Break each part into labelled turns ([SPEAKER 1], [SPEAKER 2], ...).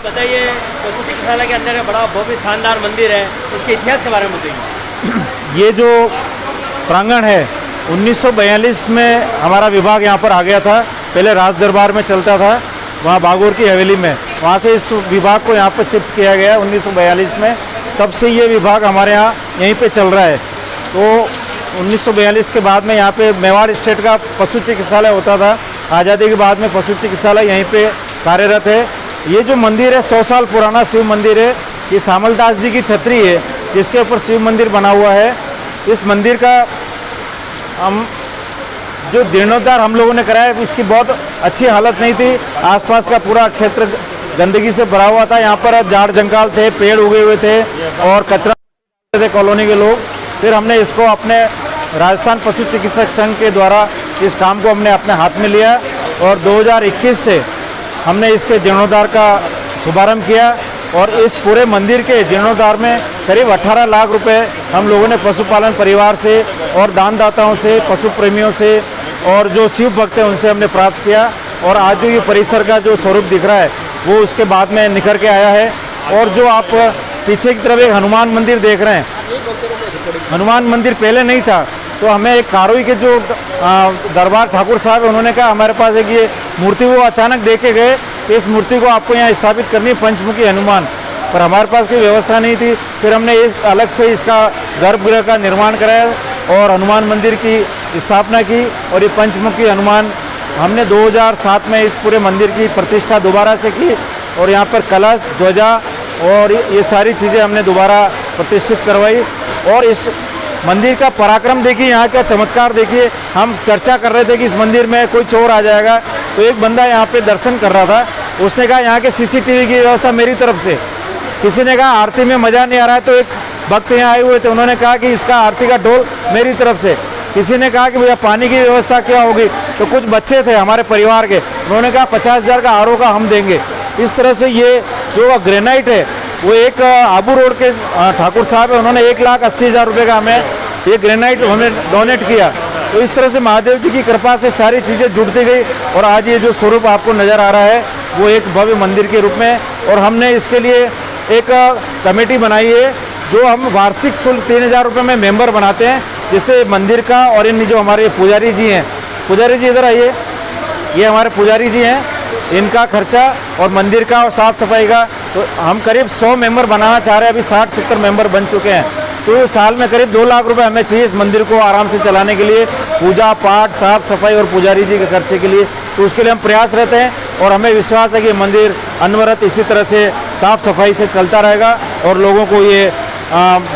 [SPEAKER 1] बताइए, पशु चिकित्सालय के अंदर बड़ा भव्य शानदार मंदिर है, इसके इतिहास के बारे में बताइए।
[SPEAKER 2] ये जो प्रांगण है 1942 में हमारा विभाग यहाँ पर आ गया था। पहले राज दरबार में चलता था, वहाँ बागोर की हवेली में, वहाँ से इस विभाग को यहाँ पर शिफ्ट किया गया 1942 में। तब से ये विभाग हमारे यहाँ यहीं पे चल रहा है। तो 1942 के बाद में यहाँ पे मेवाड़ स्टेट का पशु चिकित्सालय होता था। आज़ादी के बाद में पशु चिकित्सालय यहीं पे कार्यरत है। ये जो मंदिर है 100 साल पुराना शिव मंदिर है। ये सामलदास जी की छतरी है जिसके ऊपर शिव मंदिर बना हुआ है। इस मंदिर का हम जो जीर्णोद्धार हम लोगों ने कराया, इसकी बहुत अच्छी हालत नहीं थी। आसपास का पूरा क्षेत्र गंदगी से भरा हुआ था। यहाँ पर झाड़ जंगल थे, पेड़ उगे हुए थे और कचरा थे कॉलोनी के लोग। फिर हमने इसको अपने राजस्थान पशु चिकित्सक संघ के द्वारा इस काम को हमने अपने हाथ में लिया और 2021 से हमने इसके जीर्णोद्धार का शुभारंभ किया। और इस पूरे मंदिर के जीर्णोद्धार में करीब 18 लाख रुपए हम लोगों ने पशुपालन परिवार से और दानदाताओं से, पशु प्रेमियों से और जो शिव भक्त हैं उनसे हमने प्राप्त किया। और आज जो ये परिसर का जो स्वरूप दिख रहा है वो उसके बाद में निखर के आया है। और जो आप पीछे की तरफ एक हनुमान मंदिर देख रहे हैं, हनुमान मंदिर पहले नहीं था। तो हमें एक कारोई के जो दरबार ठाकुर साहब उन्होंने कहा हमारे पास एक ये मूर्ति, वो अचानक देखे गए कि इस मूर्ति को आपको यहाँ स्थापित करनी है, पंचमुखी हनुमान, पर हमारे पास कोई व्यवस्था नहीं थी। फिर हमने इस अलग से इसका गर्भगृह का निर्माण कराया और हनुमान मंदिर की स्थापना की। और ये पंचमुखी हनुमान हमने 2007 में इस पूरे मंदिर की प्रतिष्ठा दोबारा से की और यहाँ पर कलश, ध्वजा और ये सारी चीज़ें हमने दोबारा प्रतिष्ठित करवाई। और इस मंदिर का पराक्रम देखिए, यहाँ का चमत्कार देखिए। हम चर्चा कर रहे थे कि इस मंदिर में कोई चोर आ जाएगा, तो एक बंदा यहाँ पे दर्शन कर रहा था, उसने कहा यहाँ के सीसीटीवी की व्यवस्था मेरी तरफ से। किसी ने कहा आरती में मज़ा नहीं आ रहा है, तो एक भक्त यहाँ आए हुए थे, उन्होंने कहा कि इसका आरती का ढोल मेरी तरफ से। किसी ने कहा कि भैया पानी की व्यवस्था क्या होगी, तो कुछ बच्चे थे हमारे परिवार के, उन्होंने कहा 50,000 का आरओ का हम देंगे। इस तरह से ये जो ग्रेनाइट है वो एक आबू रोड के ठाकुर साहब है, उन्होंने 1,80,000 रुपये का हमें ये ग्रेनाइट हमें डोनेट किया। तो इस तरह से महादेव जी की कृपा से सारी चीज़ें जुड़ती गई और आज ये जो स्वरूप आपको नज़र आ रहा है वो एक भव्य मंदिर के रूप में। और हमने इसके लिए एक कमेटी बनाई है जो हम वार्षिक शुल्क 3,000 रुपये में मेंबर बनाते हैं, जिससे मंदिर का और इन जो हमारे पुजारी जी हैं, पुजारी जी इधर आइए, ये हमारे पुजारी जी हैं, इनका खर्चा और मंदिर का और साफ़ सफाई का, तो हम करीब 100 मेंबर बनाना चाह रहे हैं। अभी 60-70 मेंबर बन चुके हैं। तो साल में करीब 2 लाख रुपए हमें चाहिए इस मंदिर को आराम से चलाने के लिए, पूजा पाठ, साफ सफाई और पुजारी जी के खर्चे के लिए। तो उसके लिए हम प्रयास रहते हैं और हमें विश्वास है कि मंदिर अनवरत इसी तरह से साफ सफाई से चलता रहेगा। और लोगों को ये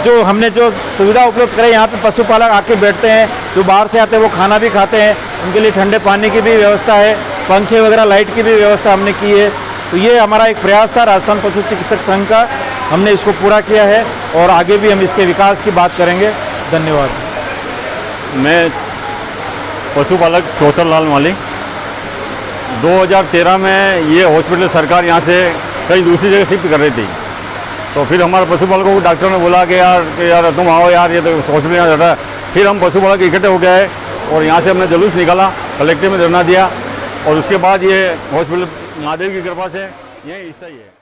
[SPEAKER 2] जो हमने जो सुविधा उपलब्ध कराई, यहाँ पे पशुपालक आके बैठते हैं, जो बाहर से आते हैं वो खाना भी खाते हैं, उनके लिए ठंडे पानी की भी व्यवस्था है, पंखे वगैरह लाइट की भी व्यवस्था हमने की है। तो ये हमारा एक प्रयास था राजस्थान पशु चिकित्सक संघ का, हमने इसको पूरा किया है और आगे भी हम इसके विकास की बात करेंगे। धन्यवाद।
[SPEAKER 3] मैं पशुपालक चौसर लाल माली। 2013 में ये हॉस्पिटल सरकार यहाँ से कहीं दूसरी जगह शिफ्ट कर रही थी, तो फिर हमारे पशुपालकों को डॉक्टर ने बोला कि यार तुम आओ यार, ये तो हॉस्पिटल यहाँ जाता है। फिर हम पशुपालक इकट्ठे हो गए और यहाँ से हमने जुलूस निकाला, कलेक्टर में धरना दिया और उसके बाद ये हॉस्पिटल महादेव की कृपा से यही हिस्सा ही है।